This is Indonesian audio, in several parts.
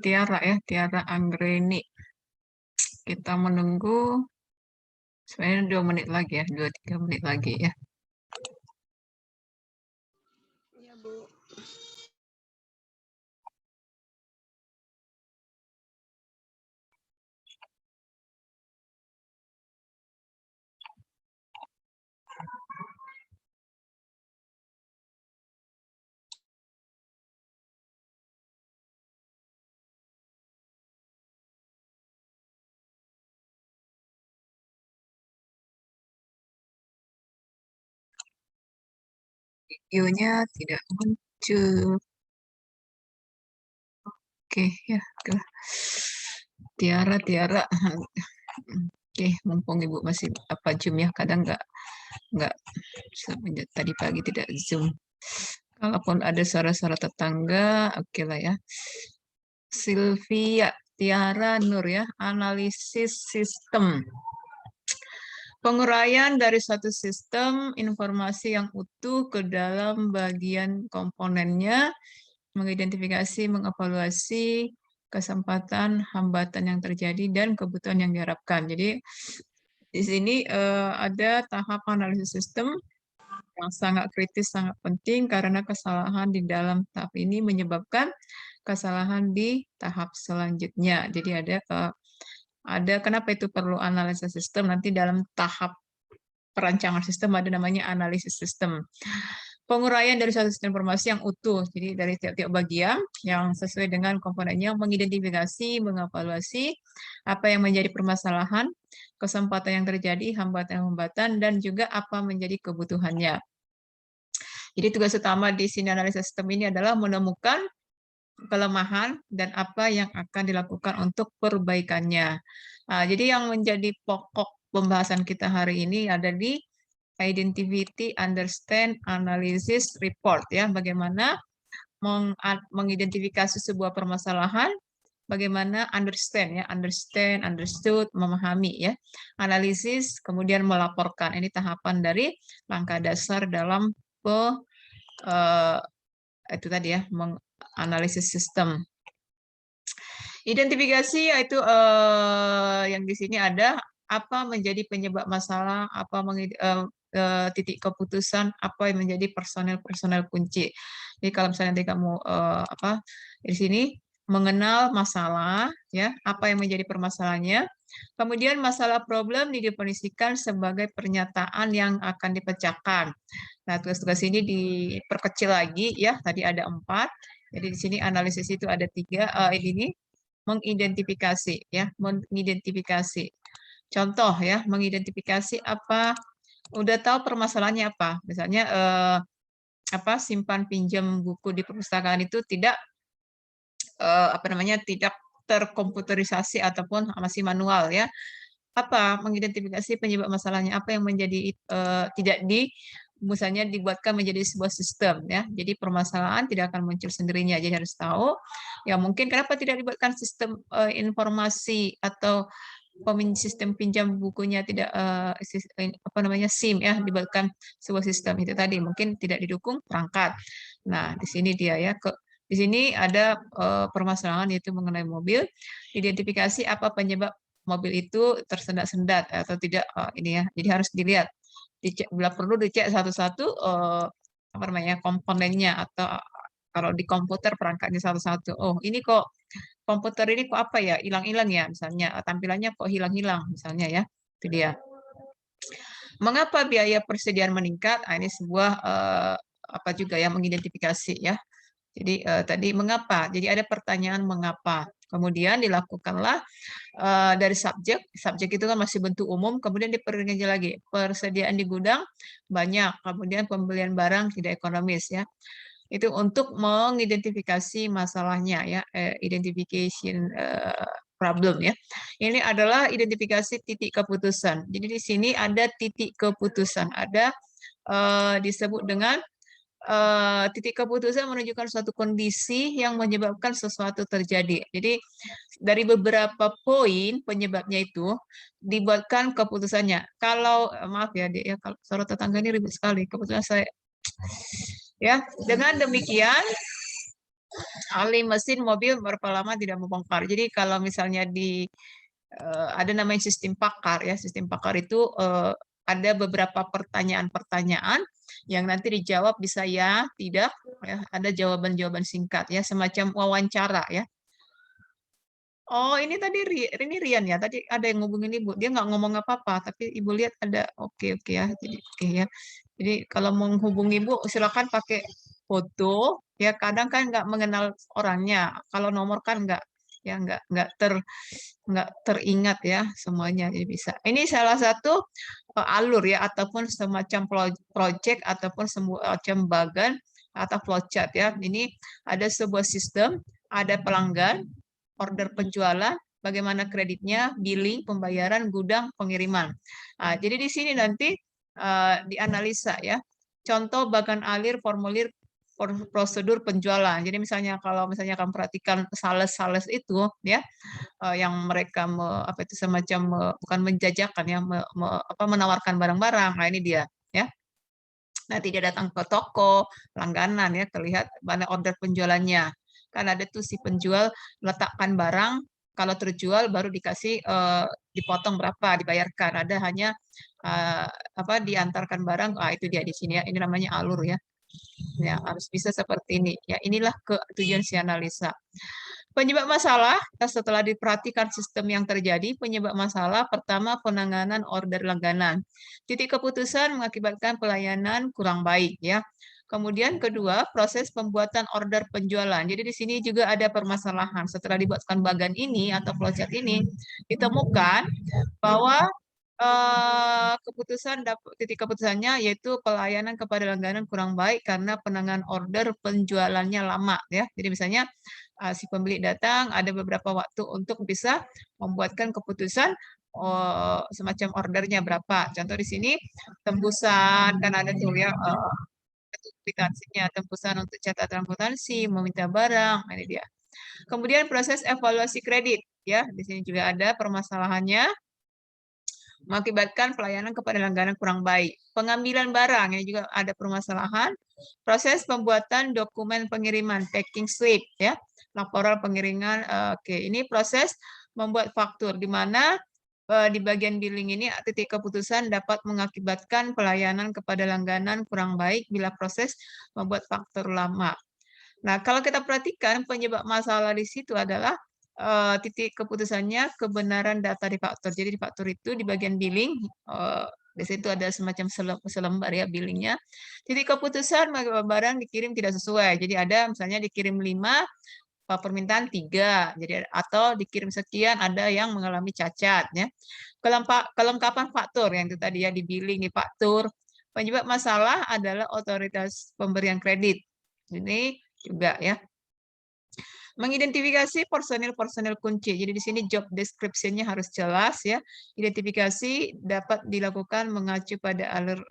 Tiara ya, Tiara Anggreni. Kita menunggu sebenarnya 2 menit lagi ya, 2-3 menit lagi ya. Iya, Bu. Videonya tidak muncul. Oke ya, oke. Tiara. Oke, mumpung Ibu masih apa Zoom ya, kadang nggak semenjak tadi pagi tidak Zoom. Kalaupun ada suara-suara tetangga, oke lah ya. Sylvia Tiara Nur ya, analisis sistem. Penguraian dari suatu sistem informasi yang utuh ke dalam bagian komponennya, mengidentifikasi, mengevaluasi kesempatan, hambatan yang terjadi, dan kebutuhan yang diharapkan. Jadi, di sini ada tahap analisis sistem yang sangat kritis, sangat penting, karena kesalahan di dalam tahap ini menyebabkan kesalahan di tahap selanjutnya. Jadi, ada kenapa itu perlu analisis sistem, nanti dalam tahap perancangan sistem ada namanya analisis sistem. Penguraian dari suatu sistem informasi yang utuh, jadi dari tiap-tiap bagian yang sesuai dengan komponennya, mengidentifikasi, mengevaluasi apa yang menjadi permasalahan, kesempatan yang terjadi, hambatan-hambatan, dan juga apa menjadi kebutuhannya. Jadi tugas utama di sini analisis sistem ini adalah menemukan kelemahan dan apa yang akan dilakukan untuk perbaikannya. Nah, jadi yang menjadi pokok pembahasan kita hari ini ada di identify, understand, analysis, report ya. Bagaimana mengidentifikasi sebuah permasalahan, bagaimana understand ya, understood, memahami ya. Analisis, kemudian melaporkan. Ini tahapan dari langkah dasar dalam itu tadi ya, menganalisis sistem. Identifikasi yaitu yang di sini ada apa menjadi penyebab masalah, apa titik keputusan, apa yang menjadi personel kunci. Jadi kalau misalnya nanti kamu di sini mengenal masalah, ya apa yang menjadi permasalahannya. Kemudian masalah problem didefinisikan sebagai pernyataan yang akan dipecahkan. Nah, tugas-tugas ini diperkecil lagi ya. Tadi ada 4. Jadi di sini analisis itu ada 3. Ini mengidentifikasi ya, mengidentifikasi. Contoh ya, mengidentifikasi apa, udah tahu permasalahannya apa. Misalnya simpan pinjam buku di perpustakaan itu tidak tidak terkomputerisasi ataupun masih manual ya. Apa mengidentifikasi penyebab masalahnya, apa yang menjadi tidak misalnya dibuatkan menjadi sebuah sistem ya. Jadi permasalahan tidak akan muncul sendirinya. Jadi harus tahu ya, mungkin kenapa tidak dibuatkan sistem informasi atau sistem pinjam bukunya tidak SIM ya, dibuatkan sebuah sistem itu tadi mungkin tidak didukung perangkat. Nah, di sini dia ya, di sini ada permasalahan yaitu mengenai mobil, identifikasi apa penyebab mobil itu tersendat-sendat atau tidak, ini ya. Jadi harus dilihat, bila perlu dicek satu-satu komponennya, atau kalau di komputer perangkatnya satu-satu. Oh, ini kok komputer ini kok apa ya, hilang-hilang ya, misalnya tampilannya kok hilang-hilang misalnya ya. Itu dia. Mengapa biaya persediaan meningkat? Nah, ini sebuah apa juga ya, mengidentifikasi ya. Jadi tadi mengapa? Jadi ada pertanyaan mengapa. Kemudian dilakukanlah dari subjek itu kan masih bentuk umum, kemudian diperinci lagi. Persediaan di gudang banyak, kemudian pembelian barang tidak ekonomis ya. Itu untuk mengidentifikasi masalahnya ya, identification problem ya. Ini adalah identifikasi titik keputusan. Jadi di sini ada titik keputusan, ada disebut dengan titik keputusan menunjukkan suatu kondisi yang menyebabkan sesuatu terjadi. Jadi dari beberapa poin penyebabnya itu dibuatkan keputusannya. Kalau maaf ya, Dek, ya kalau suara tetangga ini ribut sekali. Kebetulan saya ya, dengan demikian ahli mesin mobil berapa lama tidak membongkar. Jadi kalau misalnya ada namanya sistem pakar ya, sistem pakar itu ada beberapa pertanyaan-pertanyaan yang nanti dijawab bisa ya, tidak, ya, ada jawaban-jawaban singkat ya, semacam wawancara ya. Oh, ini tadi ini Rian ya. Tadi ada yang ngubungin Ibu. Dia nggak ngomong apa-apa, tapi Ibu lihat ada oke oke ya. Jadi oke ya. Jadi kalau mau menghubungi Ibu silakan pakai foto. Ya kadang kan nggak mengenal orangnya. Kalau nomor kan nggak ya nggak teringat ya semuanya. Jadi bisa. Ini salah satu alur ya ataupun semacam project ataupun semacam bagan atau flowchart ya. Ini ada sebuah sistem, ada pelanggan, order penjualan, bagaimana kreditnya, billing, pembayaran, gudang, pengiriman. Nah, jadi di sini nanti dianalisa ya. Contoh bagan alir formulir prosedur penjualan. Jadi misalnya kalau misalnya kamu perhatikan sales-sales itu ya yang mereka apa itu semacam bukan menjajakan ya apa menawarkan barang-barang. Nah, ini dia ya. Nanti dia datang ke toko langganan ya, terlihat mana order penjualannya. Kan ada tuh si penjual letakkan barang, kalau terjual baru dikasih dipotong berapa, dibayarkan. Ada hanya eh, apa diantarkan barang, itu dia di sini ya. Ini namanya alur ya. Ya, harus bisa seperti ini. Ya, inilah ke tujuan si analisa. Penyebab masalah, setelah diperhatikan sistem yang terjadi, penyebab masalah pertama penanganan order langganan. Titik keputusan mengakibatkan pelayanan kurang baik ya. Kemudian kedua, proses pembuatan order penjualan. Jadi di sini juga ada permasalahan. Setelah dibuatkan bagan ini atau flowchart ini, ditemukan bahwa titik keputusannya yaitu pelayanan kepada langganan kurang baik karena penanganan order penjualannya lama ya. Jadi misalnya si pembeli datang ada beberapa waktu untuk bisa membuatkan keputusan semacam ordernya berapa. Contoh di sini tembusan kan ada tuh ya aplikasinya tembusan untuk catatan akuntansi, meminta barang, nah, ini dia. Kemudian proses evaluasi kredit ya, di sini juga ada permasalahannya mengakibatkan pelayanan kepada langganan kurang baik. Pengambilan barang yang juga ada permasalahan, proses pembuatan dokumen pengiriman, packing slip, ya, laporan pengiriman. Oke, ini proses membuat faktur, di mana di bagian billing ini titik keputusan dapat mengakibatkan pelayanan kepada langganan kurang baik bila proses membuat faktur lama. Nah, kalau kita perhatikan penyebab masalah di situ adalah titik keputusannya kebenaran data di faktur. Jadi di faktur itu di bagian billing, di situ ada semacam selembar ya billingnya. Titik keputusan barang dikirim tidak sesuai. Jadi ada misalnya dikirim 5, permintaan 3. Jadi atau dikirim sekian ada yang mengalami cacat ya. Kelengkapan faktur yang itu tadi ya di billing di faktur. Penyebab masalah adalah otoritas pemberian kredit. Ini juga ya. Mengidentifikasi personil-personil kunci. Jadi di sini job description-nya harus jelas ya. Identifikasi dapat dilakukan mengacu pada alur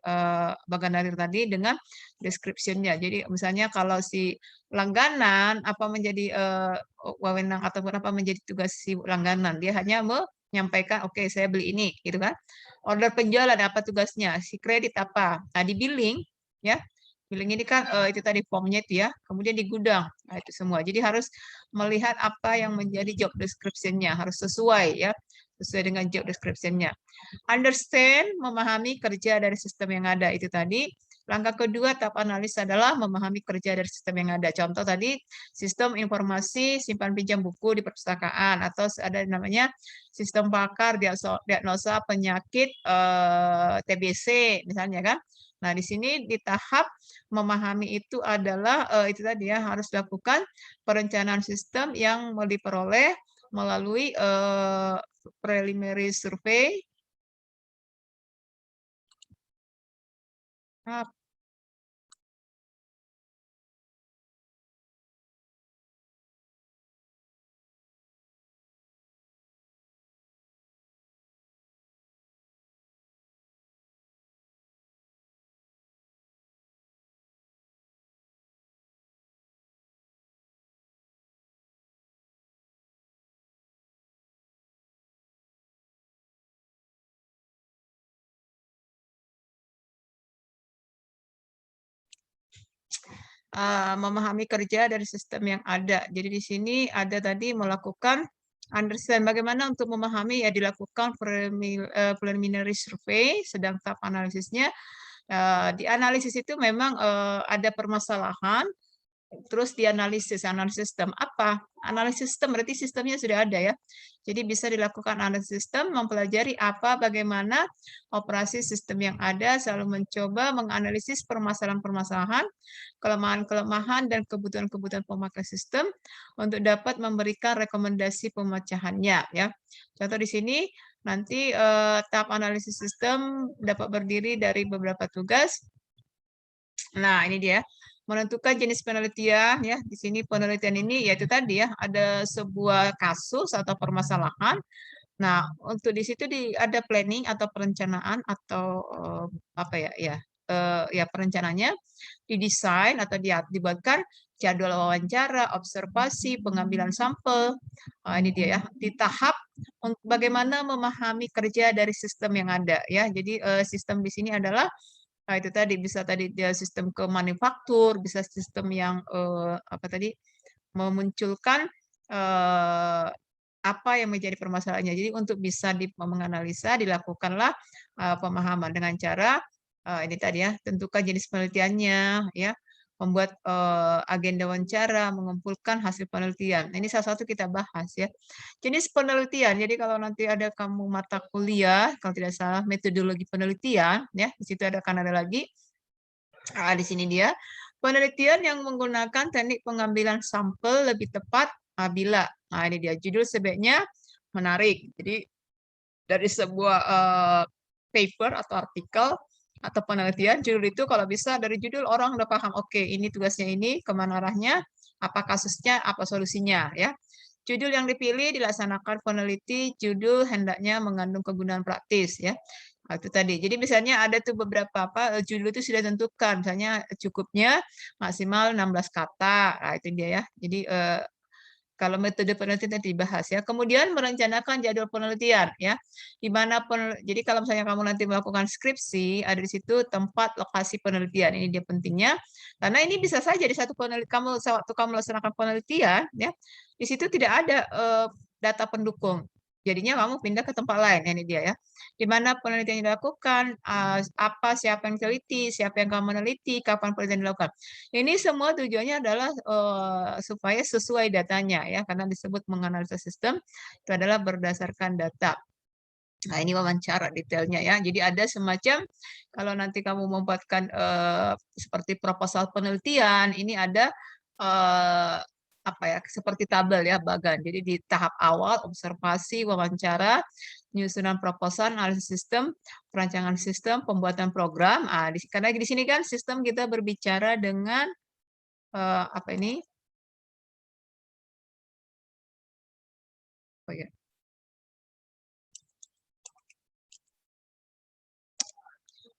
bagan alir tadi dengan description-nya. Jadi misalnya kalau si langganan apa menjadi wewenang ataupun apa menjadi tugas si langganan, dia hanya menyampaikan oke saya beli ini gitu kan. Order penjualan apa tugasnya, si kredit apa. Nah, di billing ya billing ini kan itu tadi formnya itu ya, kemudian di gudang, nah, itu semua. Jadi harus melihat apa yang menjadi job description-nya, harus sesuai ya, sesuai dengan job description-nya. Understand, memahami kerja dari sistem yang ada itu tadi. Langkah kedua tahap analis adalah memahami kerja dari sistem yang ada. Contoh tadi sistem informasi simpan pinjam buku di perpustakaan atau ada namanya sistem pakar diagnosa penyakit TBC misalnya kan. Nah, di sini di tahap memahami itu adalah itu tadi ya harus dilakukan perencanaan sistem yang mau diperoleh melalui preliminary survey. Nah, memahami kerja dari sistem yang ada. Jadi di sini ada tadi melakukan understand bagaimana untuk memahami ya dilakukan preliminary survey, sedang tahap analisisnya. Di analisis itu memang ada permasalahan, terus dianalisis, analisis sistem apa? Analisis sistem berarti sistemnya sudah ada ya. Jadi bisa dilakukan analisis sistem, mempelajari apa, bagaimana operasi sistem yang ada, selalu mencoba menganalisis permasalahan-permasalahan, kelemahan-kelemahan, dan kebutuhan-kebutuhan pemakai sistem untuk dapat memberikan rekomendasi pemecahannya ya. Contoh di sini nanti tahap analisis sistem dapat berdiri dari beberapa tugas. Nah, ini dia menentukan jenis penelitian ya. Di sini penelitian ini yaitu tadi ya, ada sebuah kasus atau permasalahan. Nah, untuk di situ ada planning atau perencanaan atau apa ya ya ya perencanaannya didesain atau dibuatkan jadwal wawancara, observasi, pengambilan sampel. Ini dia ya, di tahap bagaimana memahami kerja dari sistem yang ada ya. Jadi sistem di sini adalah itu tadi bisa tadi dia sistem ke manufaktur, bisa sistem yang apa tadi memunculkan apa yang menjadi permasalahannya. Jadi untuk bisa menganalisa dilakukanlah pemahaman dengan cara ini tadi ya, tentukan jenis penelitiannya ya, membuat agenda wawancara, mengumpulkan hasil penelitian. Ini salah satu kita bahas ya. Jenis penelitian. Jadi kalau nanti ada kamu mata kuliah, kalau tidak salah metodologi penelitian ya, di situ akan ada lagi. Di sini dia penelitian yang menggunakan teknik pengambilan sampel lebih tepat bila. Nah, ini dia judul sebaiknya menarik. Jadi dari sebuah paper atau artikel atau penelitian, judul itu kalau bisa dari judul orang udah paham, oke, ini tugasnya ini, kemana arahnya, apa kasusnya, apa solusinya, ya. Judul yang dipilih dilaksanakan peneliti, judul hendaknya mengandung kegunaan praktis, ya. Nah, itu tadi. Jadi misalnya ada tuh beberapa judul itu sudah tentukan, misalnya cukupnya maksimal 16 kata, nah, itu dia ya. Jadi kalau metode penelitian dibahas ya. Kemudian merencanakan jadwal penelitian ya. Di mana jadi kalau misalnya kamu nanti melakukan skripsi, ada di situ tempat lokasi penelitian. Ini dia pentingnya. Karena ini bisa saja di satu penelitian waktu kamu melaksanakan penelitian ya, di situ tidak ada data pendukung. Jadinya kamu pindah ke tempat lain. Ini dia ya. Di mana penelitian dilakukan, apa, siapa yang teliti, siapa yang kamu meneliti, kapan penelitian dilakukan. Ini semua tujuannya adalah supaya sesuai datanya ya, karena disebut menganalisa sistem itu adalah berdasarkan data. Nah, ini wawancara detailnya ya. Jadi ada semacam kalau nanti kamu membuatkan seperti proposal penelitian, ini ada apa ya, seperti tabel ya, bagan. Jadi di tahap awal observasi, wawancara, penyusunan proposal, analisis sistem, perancangan sistem, pembuatan program. Karena di sini kan sistem kita berbicara dengan apa ini? Oh ya.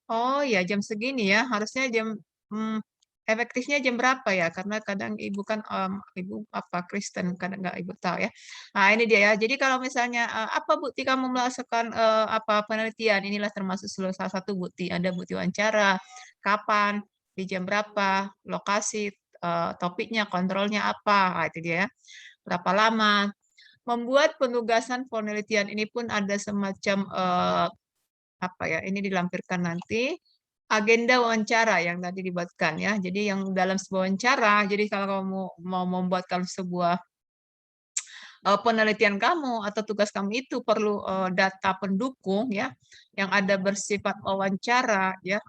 Oh ya, jam segini ya. Harusnya efektifnya jam berapa ya? Karena kadang ibu kan ibu apa Kristen, kadang nggak ibu tahu ya. Nah ini dia ya. Jadi kalau misalnya apa bukti kamu melakukan apa penelitian? Inilah termasuk salah satu bukti. Ada bukti wawancara, kapan, di jam berapa, lokasi, topiknya, kontrolnya apa? Nah, itu dia ya. Berapa lama? Membuat penugasan penelitian ini pun ada semacam apa ya, ini dilampirkan nanti agenda wawancara yang tadi dibuatkan ya. Jadi yang dalam sebuah wawancara, jadi kalau kamu mau membuatkan sebuah penelitian kamu atau tugas kamu itu perlu data pendukung ya, yang ada bersifat wawancara ya,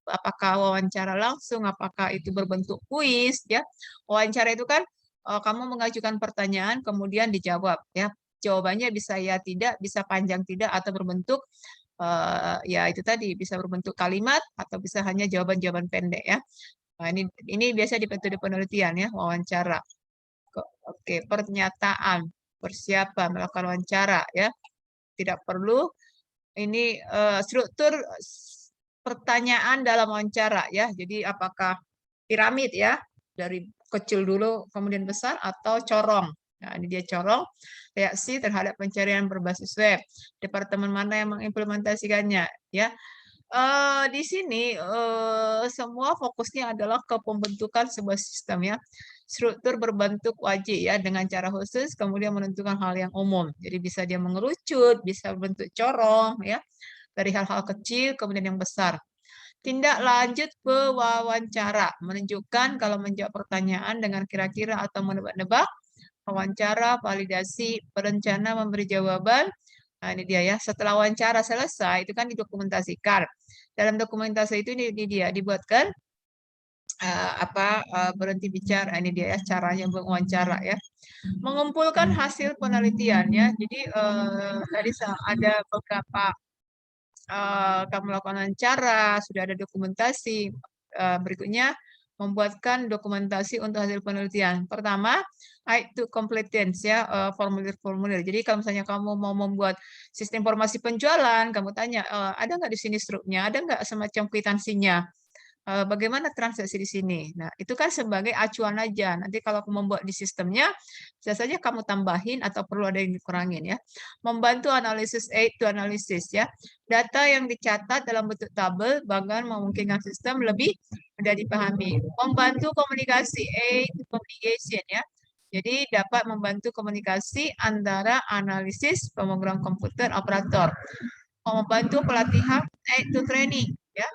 apakah wawancara langsung, apakah itu berbentuk kuis ya. Wawancara itu kan kamu mengajukan pertanyaan kemudian dijawab ya. Jawabannya bisa ya tidak, bisa panjang tidak atau berbentuk ya itu tadi bisa berbentuk kalimat atau bisa hanya jawaban-jawaban pendek ya. Nah, ini biasa di metode penelitian ya, wawancara. Oke, pernyataan, persiapan melakukan wawancara ya. Tidak perlu ini struktur pertanyaan dalam wawancara ya. Jadi apakah piramid ya, dari kecil dulu kemudian besar atau corong. Nah, ini dia corong, reaksi terhadap pencarian berbasis web. Departemen mana yang mengimplementasikannya ya. Di sini, semua fokusnya adalah ke pembentukan sebuah sistem ya. Struktur berbentuk wajik ya dengan cara khusus kemudian menentukan hal yang umum. Jadi bisa dia mengerucut, bisa berbentuk corong ya, dari hal-hal kecil kemudian yang besar. Tindak lanjut pewawancara menunjukkan kalau menjawab pertanyaan dengan kira-kira atau menebak-nebak, wawancara, validasi, berencana memberi jawaban. Nah, ini dia ya. Setelah wawancara selesai, itu kan didokumentasikan. Dalam dokumentasi itu ini dia dibuatkan berhenti bicara. Ini dia ya caranya wawancara ya. Mengumpulkan hasil penelitian ya. Jadi tadi ada beberapa kamu melakukan wawancara, sudah ada dokumentasi. Berikutnya membuatkan dokumentasi untuk hasil penelitian. Pertama, to competence ya, formulir-formulir. Jadi kalau misalnya kamu mau membuat sistem informasi penjualan, kamu tanya, ada nggak di sini struknya, ada nggak semacam kwitansinya? Bagaimana transaksi di sini. Nah, itu kan sebagai acuan aja. Nanti kalau aku membuat di sistemnya, bisa saja kamu tambahin atau perlu ada yang dikurangin ya. Membantu analisis aid to analysis ya. Data yang dicatat dalam bentuk tabel bahkan memungkinkan sistem lebih mudah dipahami. Membantu komunikasi aid to communication ya. Jadi dapat membantu komunikasi antara analisis, pemrogram komputer, operator. Membantu pelatihan aid to training ya,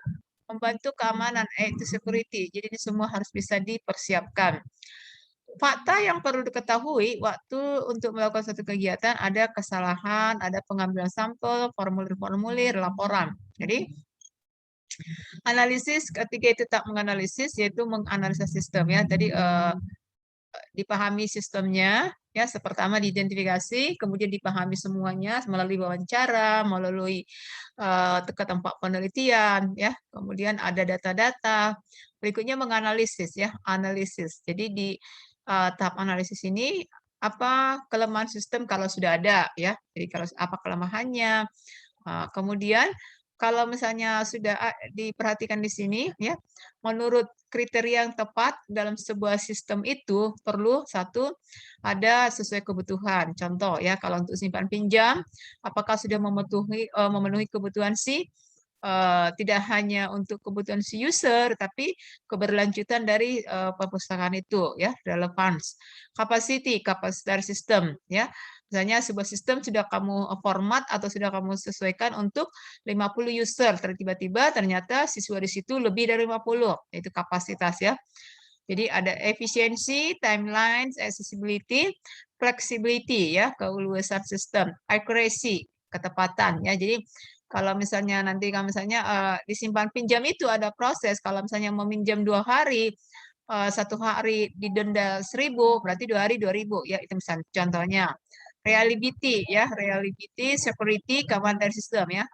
membantu keamanan, yaitu security. Jadi ini semua harus bisa dipersiapkan. Fakta yang perlu diketahui waktu untuk melakukan suatu kegiatan ada kesalahan, ada pengambilan sampel, formulir-formulir, laporan. Jadi analisis ketika itu tak menganalisis yaitu menganalisa sistem ya. Tadi dipahami sistemnya ya, pertama diidentifikasi, kemudian dipahami semuanya melalui wawancara, melalui ke tempat penelitian ya, kemudian ada data-data. Berikutnya menganalisis ya, analisis. Jadi di tahap analisis ini apa kelemahan sistem kalau sudah ada ya. Jadi kalau apa kelemahannya. Kemudian kalau misalnya sudah diperhatikan di sini ya, menurut kriteria yang tepat dalam sebuah sistem itu perlu satu ada sesuai kebutuhan. Contoh ya, kalau untuk simpan pinjam, apakah sudah memenuhi kebutuhan si tidak hanya untuk kebutuhan si user, tapi keberlanjutan dari perpustakaan itu ya, relevance, kapasitas dari sistem ya. Misalnya sebuah sistem sudah kamu format atau sudah kamu sesuaikan untuk 50 user, tiba-tiba ternyata siswa di situ lebih dari 50, itu kapasitas ya. Jadi ada efisiensi, timelines, accessibility, flexibility ya, keluasan sistem, accuracy, ketepatan ya. Jadi kalau misalnya nanti kalau misalnya disimpan pinjam itu ada proses, kalau misalnya meminjam 2 hari, 1 hari didenda 1.000, berarti 2 hari 2.000 ya, itu misalnya contohnya. Reliability ya, reliability, security, keamanan dari sistem ya,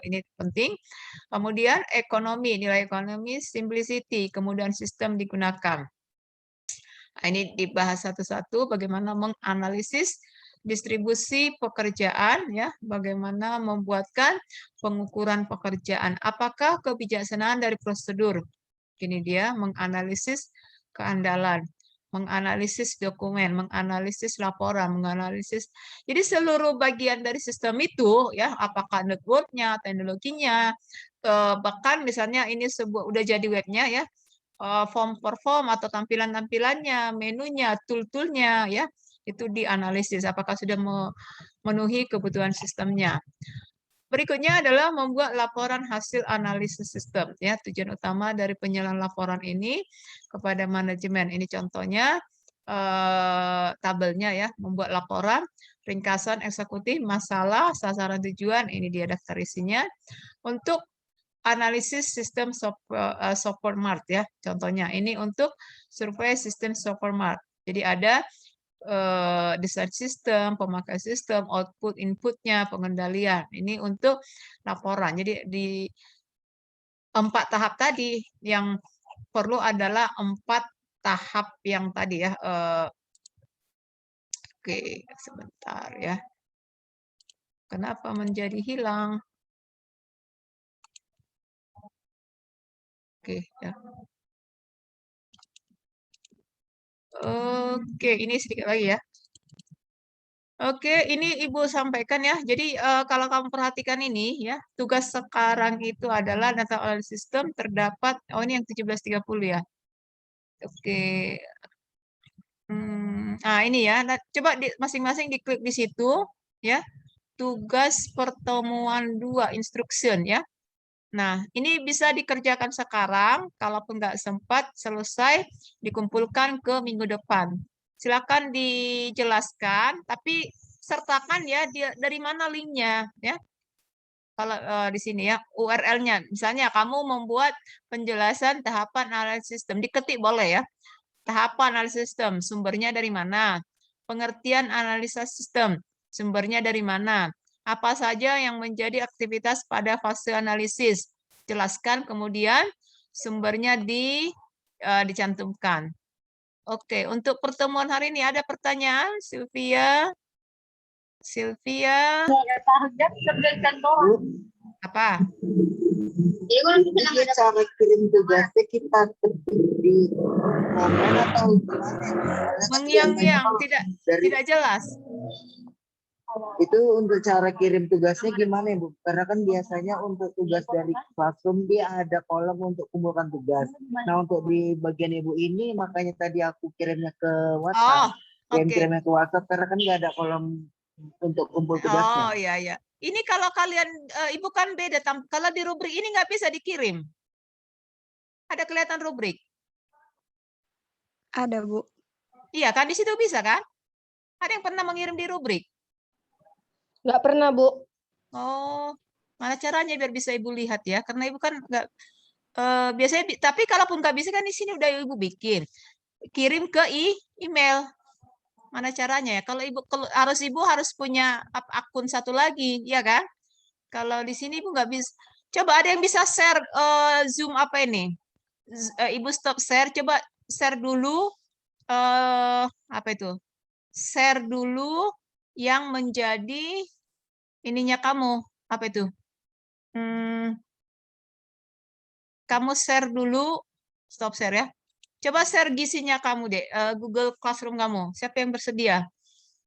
ini penting. Kemudian ekonomi, nilai ekonomi, simplicity, kemudian sistem digunakan. Nah, ini dibahas satu-satu bagaimana menganalisis distribusi pekerjaan ya, bagaimana membuatkan pengukuran pekerjaan. Apakah kebijaksanaan dari prosedur? Ini dia menganalisis keandalan, menganalisis dokumen, menganalisis laporan, menganalisis. Jadi seluruh bagian dari sistem itu ya, apakah networknya, teknologinya, bahkan misalnya ini sebuah udah jadi webnya ya, form perform atau tampilan-tampilannya, menunya, tool-toolnya ya, itu dianalisis apakah sudah memenuhi kebutuhan sistemnya. Berikutnya adalah membuat laporan hasil analisis sistem ya. Tujuan utama dari penyerahan laporan ini kepada manajemen. Ini contohnya tabelnya ya, membuat laporan ringkasan eksekutif masalah, sasaran tujuan, ini dia daftar isinya. Untuk analisis sistem support mart ya, contohnya ini untuk survei sistem support mart. Jadi ada desain sistem, pemakai sistem, output inputnya, pengendalian. Ini untuk laporan. Jadi di 4 tahap tadi yang perlu adalah 4 tahap yang tadi ya. Oke, sebentar ya. Kenapa menjadi hilang? Oke, ya. Oke, ini sedikit lagi ya. Oke, ini Ibu sampaikan ya. Jadi kalau kamu perhatikan ini ya, tugas sekarang itu adalah data analysis system terdapat, oh ini yang 1730 ya. Oke. Nah ini ya, nah, coba masing-masing diklik di situ ya. Tugas pertemuan 2, instruction ya. Nah, ini bisa dikerjakan sekarang, kalaupun nggak sempat selesai, dikumpulkan ke minggu depan. Silakan dijelaskan, tapi sertakan ya dari mana linknya ya. Kalau di sini ya URL-nya, misalnya kamu membuat penjelasan tahapan analisis sistem, diketik boleh ya. Tahapan analisis sistem, sumbernya dari mana? Pengertian analisa sistem, sumbernya dari mana? Apa saja yang menjadi aktivitas pada fase analisis? Jelaskan, kemudian sumbernya dicantumkan. Oke, untuk pertemuan hari ini ada pertanyaan, Sylvia? Sylvia, apa? Jadi cara kirim tugasnya kita ketik di komen atau gimana? Mengiang-ngiang, tidak jelas. Itu untuk cara kirim tugasnya gimana Bu? Karena kan biasanya untuk tugas dari Classroom dia ada kolom untuk kumpulkan tugas. Nah untuk di bagian Ibu ini makanya tadi aku kirimnya ke Oh, WhatsApp. oke. Kirimnya ke WhatsApp karena kan nggak ada kolom untuk kumpul tugasnya. Oh, iya, iya. Ini kalau kalian, Ibu kan beda. Kalau di rubrik ini nggak bisa dikirim. Ada kelihatan rubrik. Ada, Bu. Iya kan, di situ bisa kan? Ada yang pernah mengirim di rubrik? Nggak pernah, Bu. Oh, mana caranya biar bisa Ibu lihat ya? Karena Ibu kan nggak, biasanya, tapi kalaupun nggak bisa kan di sini udah Ibu bikin. Kirim ke email. Mana caranya ya? Kalau Ibu harus punya akun satu lagi, ya kan? Kalau di sini Ibu nggak bisa. Coba ada yang bisa share Zoom apa ini? Ibu stop share, coba share dulu apa itu? Share dulu yang menjadi ininya kamu. Apa itu? Kamu share dulu, stop share ya. Coba share gisinya kamu deh, Google Classroom kamu. Siapa yang bersedia?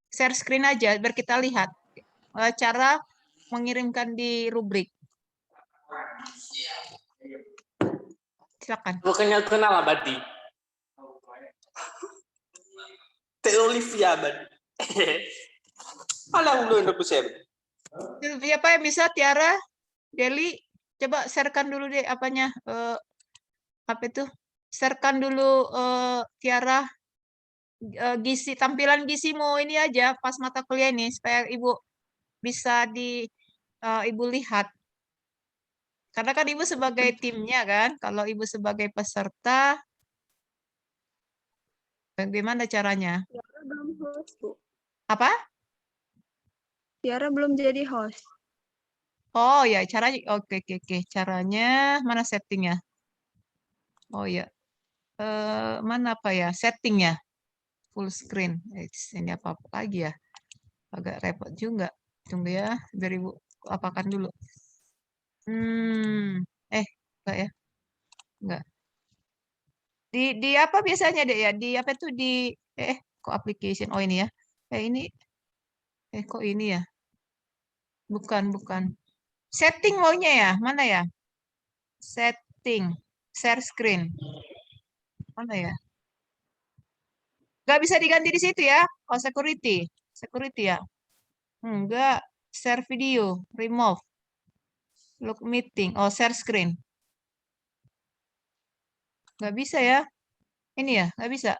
Share screen aja biar kita lihat cara mengirimkan di rubrik. Silakan. Bukannya kenal abadi. Teh Olivia abadi. Alang belum ada pusat. Siapa yang bisa? Tiara, Deli, coba sharekan dulu deh apanya. Apa itu? Sharekan dulu Tiara gisi tampilan gisimu ini aja pas mata kuliah ini supaya Ibu bisa Ibu lihat. Karena kan Ibu sebagai timnya kan, kalau Ibu sebagai peserta, bagaimana caranya? Tiara belum host, Bu. Apa? Tiara belum jadi host. Oh ya, caranya, oke, oke, oke. Caranya, mana settingnya? Oh ya, mana apa ya? Settingnya, full screen. Ini apa lagi ya? Agak repot juga. Tunggu ya, biar Ibu apakan dulu. Enggak ya? Enggak. Di apa biasanya deh ya? Di apa tuh kok application? Oh ini ya. Ini kok ini ya? Bukan, bukan. Setting maunya ya? Mana ya? Setting, share screen. Mana ya? Nggak bisa diganti di situ ya? Oh security, security ya? Enggak. Share video, remove, look meeting. Oh share screen. Nggak bisa ya? Ini ya? Nggak bisa.